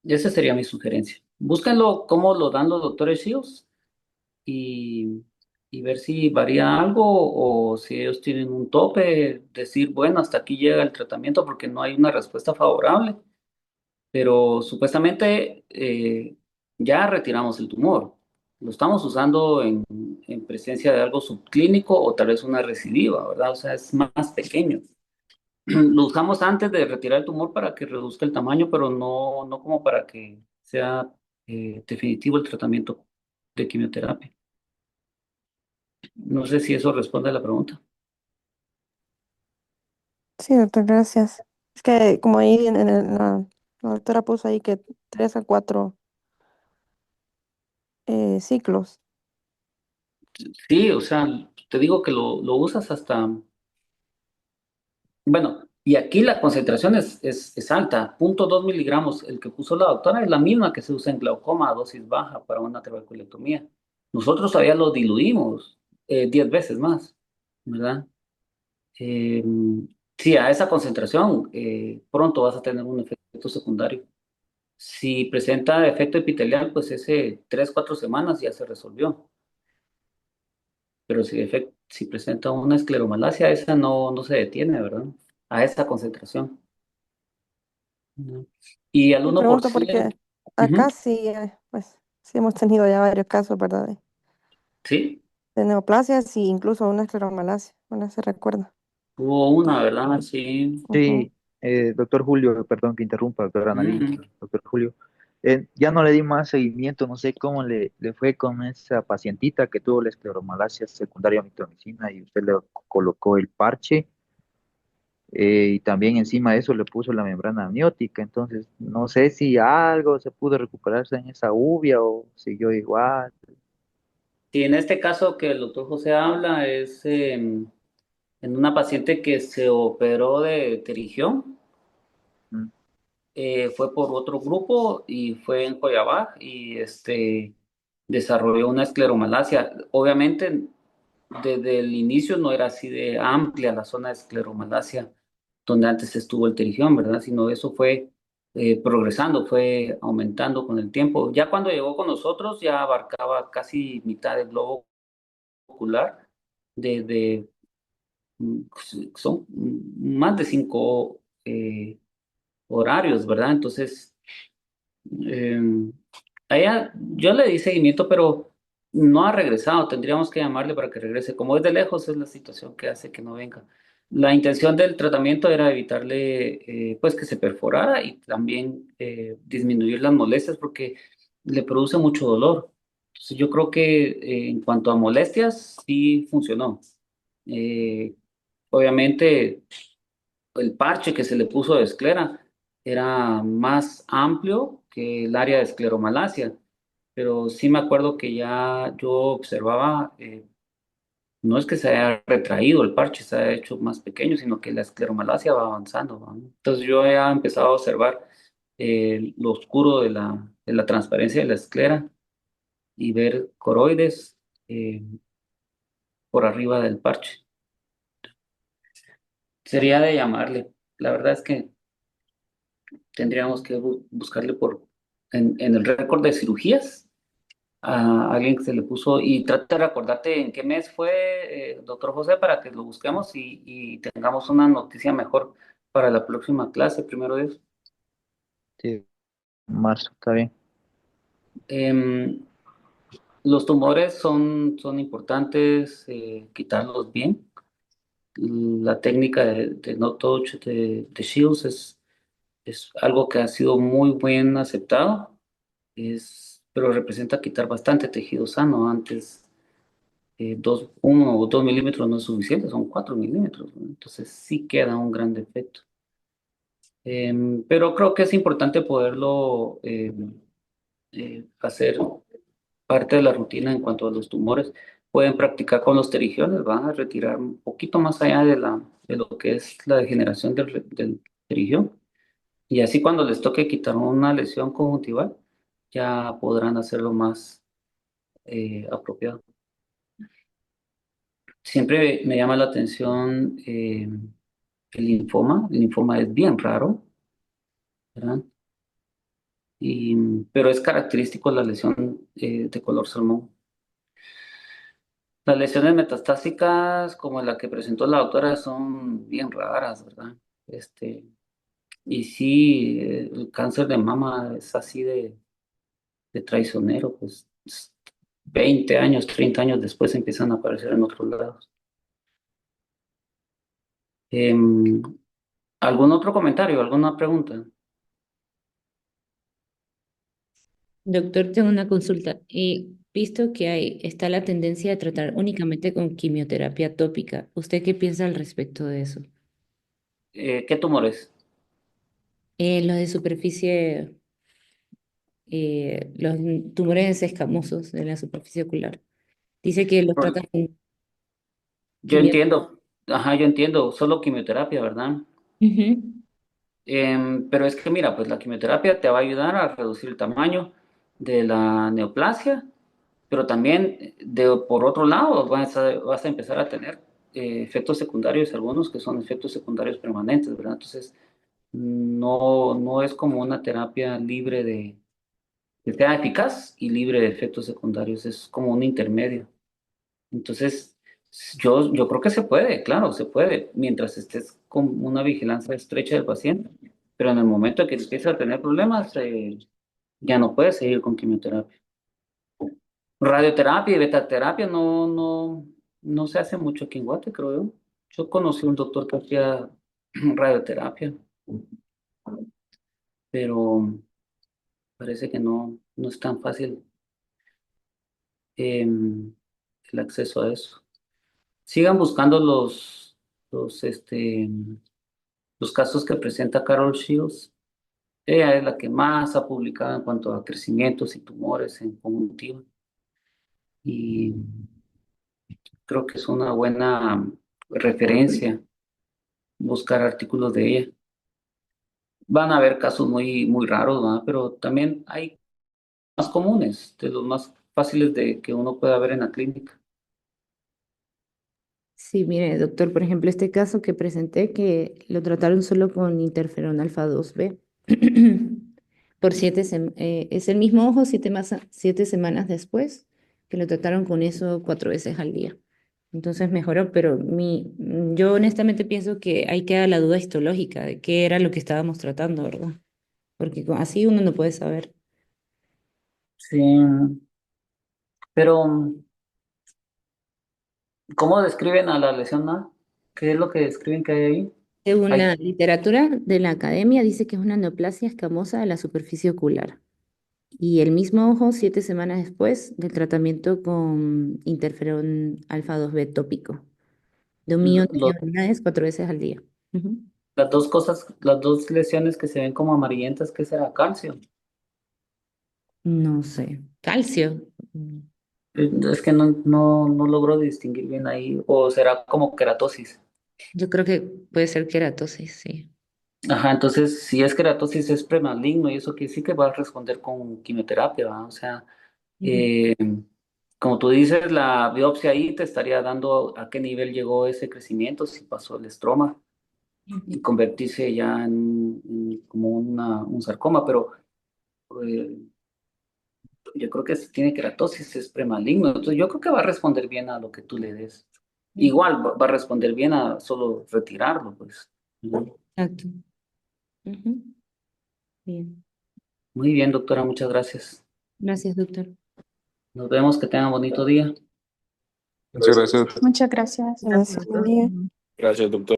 Speaker 2: Y esa sería mi sugerencia. Búsquenlo cómo lo dan los doctores SIOS y, y ver si varía algo o si ellos tienen un tope, decir, bueno, hasta aquí llega el tratamiento porque no hay una respuesta favorable, pero supuestamente ya retiramos el tumor. Lo estamos usando en presencia de algo subclínico o tal vez una recidiva, ¿verdad? O sea, es más pequeño. Lo usamos antes de retirar el tumor para que reduzca el tamaño, pero no como para que sea definitivo el tratamiento de quimioterapia. No sé si eso responde a la pregunta.
Speaker 3: Sí, doctor, gracias. Es que como ahí la doctora puso ahí que 3 a 4 ciclos.
Speaker 2: Sí, o sea, te digo que lo usas hasta, bueno, y aquí la concentración es alta, 0,2 miligramos. El que puso la doctora es la misma que se usa en glaucoma a dosis baja para una trabeculectomía. Nosotros todavía lo diluimos 10 veces más, ¿verdad? Eh, sí, a esa concentración pronto vas a tener un efecto secundario. Si presenta efecto epitelial, pues ese 3, 4 semanas ya se resolvió. Pero si presenta una escleromalacia, esa no se detiene, ¿verdad? A esa concentración. Ujú. Y al
Speaker 3: Y
Speaker 2: uno por
Speaker 3: pregunto porque
Speaker 2: ciento
Speaker 3: acá sí, pues sí hemos tenido ya varios casos, ¿verdad?
Speaker 2: Sí,
Speaker 3: De neoplasias y incluso una escleromalacia, una se recuerda.
Speaker 2: hubo una, ¿verdad? Sí.
Speaker 3: Ujú.
Speaker 4: Sí, doctor Julio, perdón que interrumpa, doctor Analí,
Speaker 2: Ujú.
Speaker 4: doctor Julio. Ya no le di más seguimiento, no sé cómo le fue con esa pacientita que tuvo la escleromalacia secundaria a mitomicina y usted le colocó el parche y también encima de eso le puso la membrana amniótica. Entonces, no sé si algo se pudo recuperarse en esa uvia o siguió igual.
Speaker 2: Sí, en este caso que el doctor José habla es en una paciente que se operó de pterigión.
Speaker 4: Mm.
Speaker 2: Fue por otro grupo y fue en Coyabá y desarrolló una escleromalacia. Obviamente, desde el inicio no era así de amplia la zona de escleromalacia donde antes estuvo el terigión, ¿verdad? Sino eso fue progresando, fue aumentando con el tiempo. Ya cuando llegó con nosotros ya abarcaba casi mitad del globo ocular, de, son más de 5 horarios, ¿verdad? Entonces, eh, a ella, yo le di seguimiento, pero no ha regresado. Tendríamos que llamarle para que regrese. Como es de lejos, es la situación que hace que no venga. La intención del tratamiento era evitarle, pues, que se perforara y también disminuir las molestias porque le produce mucho dolor. Entonces, yo creo que en cuanto a molestias, sí funcionó. Eh, Obviamente el parche que se le puso de esclera era más amplio que el área de escleromalacia, pero sí me acuerdo que ya yo observaba no es que se haya retraído el parche, se haya hecho más pequeño, sino que la escleromalacia va avanzando, ¿va? Entonces yo he empezado a observar lo oscuro de la transparencia de la esclera y ver coroides eh, por arriba del parche. Sería de llamarle. La verdad es que tendríamos que buscarle en el récord de cirugías a alguien que se le puso y trata de recordarte en qué mes fue, doctor José, para que lo busquemos y tengamos una noticia mejor para la próxima clase, primero Dios.
Speaker 4: Sí, marzo, está bien.
Speaker 2: Em, los tumores son importantes, quitarlos bien. La técnica de no touch de Shields es algo que ha sido muy bien aceptado, pero representa quitar bastante tejido sano. Antes, 1 o 2 milímetros no es suficiente, son 4 milímetros, ¿no? Entonces sí queda un gran defecto. Pero creo que es importante poderlo hacer parte de la rutina en cuanto a los tumores. Pueden practicar con los pterigiones, van a retirar un poquito más allá de lo que es la degeneración del pterigión. Y así cuando les toque quitar una lesión conjuntival, ya podrán hacerlo más apropiado. Siempre me llama la atención el linfoma. El linfoma es bien raro, ¿verdad? Pero es característico la lesión de color salmón. Las lesiones metastásicas, como la que presentó la doctora, son bien raras, ¿verdad? Este, y sí, el cáncer de mama es así de traicionero, pues 20 años, 30 años después empiezan a aparecer en otros lados. Em, ¿Algún otro comentario, alguna pregunta?
Speaker 1: Doctor, tengo una consulta. Visto que está la tendencia de tratar únicamente con quimioterapia tópica, ¿usted qué piensa al respecto de eso?
Speaker 2: ¿Qué tumores?
Speaker 1: Los de superficie, los tumores escamosos de la superficie ocular. Dice que los tratan con
Speaker 2: Yo
Speaker 1: quimioterapia.
Speaker 2: entiendo, ajá, yo entiendo, solo quimioterapia, ¿verdad? Pero es que mira, pues la quimioterapia te va a ayudar a reducir el tamaño de la neoplasia, pero también por otro lado vas a empezar a tener efectos secundarios, algunos que son efectos secundarios permanentes, ¿verdad? Entonces, no es como una terapia libre que sea eficaz y libre de efectos secundarios, es como un intermedio. Entonces, yo creo que se puede, claro, se puede, mientras estés con una vigilancia estrecha del paciente. Pero en el momento que empieza a tener problemas, ya no puedes seguir con quimioterapia. Radioterapia y betaterapia no se hace mucho aquí en Guate, creo yo. Yo conocí un doctor que hacía radioterapia, pero parece que no es tan fácil el acceso a eso. Sigan buscando los, este, los casos que presenta Carol Shields. Ella es la que más ha publicado en cuanto a crecimientos y tumores en conjuntiva. Y creo que es una buena referencia buscar artículos de ella. Van a haber casos muy raros, ¿verdad? Pero también hay más comunes, de los más fáciles de que uno pueda ver en la clínica.
Speaker 1: Sí, mire, doctor, por ejemplo, este caso que presenté, que lo trataron solo con interferón alfa 2B, es el mismo ojo 7 semanas después, que lo trataron con eso 4 veces al día. Entonces mejoró, pero yo honestamente pienso que ahí queda la duda histológica de qué era lo que estábamos tratando, ¿verdad? Porque así uno no puede saber.
Speaker 2: Sí, pero ¿cómo describen a la lesión A? ¿Qué es lo que describen que hay ahí?
Speaker 1: Según
Speaker 2: Hay
Speaker 1: la literatura de la academia, dice que es una neoplasia escamosa de la superficie ocular. Y el mismo ojo 7 semanas después del tratamiento con interferón alfa 2B tópico, de 1 millón
Speaker 2: lo-
Speaker 1: de unidades 4 veces al día. Ujú.
Speaker 2: las dos cosas, las dos lesiones que se ven como amarillentas, ¿qué será? Calcio.
Speaker 1: No sé. Calcio.
Speaker 2: Es que no logro distinguir bien ahí, o será como queratosis.
Speaker 1: Yo creo que puede ser queratosis, sí.
Speaker 2: Ajá, entonces si es queratosis es premaligno y eso quiere decir que va a responder con quimioterapia, ¿va? O sea,
Speaker 1: Ujú.
Speaker 2: eh, como tú dices, la biopsia ahí te estaría dando a qué nivel llegó ese crecimiento, si pasó el estroma y
Speaker 1: Ujú.
Speaker 2: convertirse ya en como un sarcoma, pero eh, yo creo que si tiene queratosis es premaligno, entonces yo creo que va a responder bien a lo que tú le des.
Speaker 1: Ujú.
Speaker 2: Igual va a responder bien a solo retirarlo, pues. Ujú.
Speaker 1: Exacto. Ujú. Bien.
Speaker 2: Muy bien, doctora, muchas gracias.
Speaker 1: Gracias, doctor.
Speaker 2: Nos vemos, que tengan bonito día.
Speaker 5: Muchas gracias.
Speaker 6: Muchas gracias.
Speaker 3: Gracias, buen día.
Speaker 5: Gracias, doctor.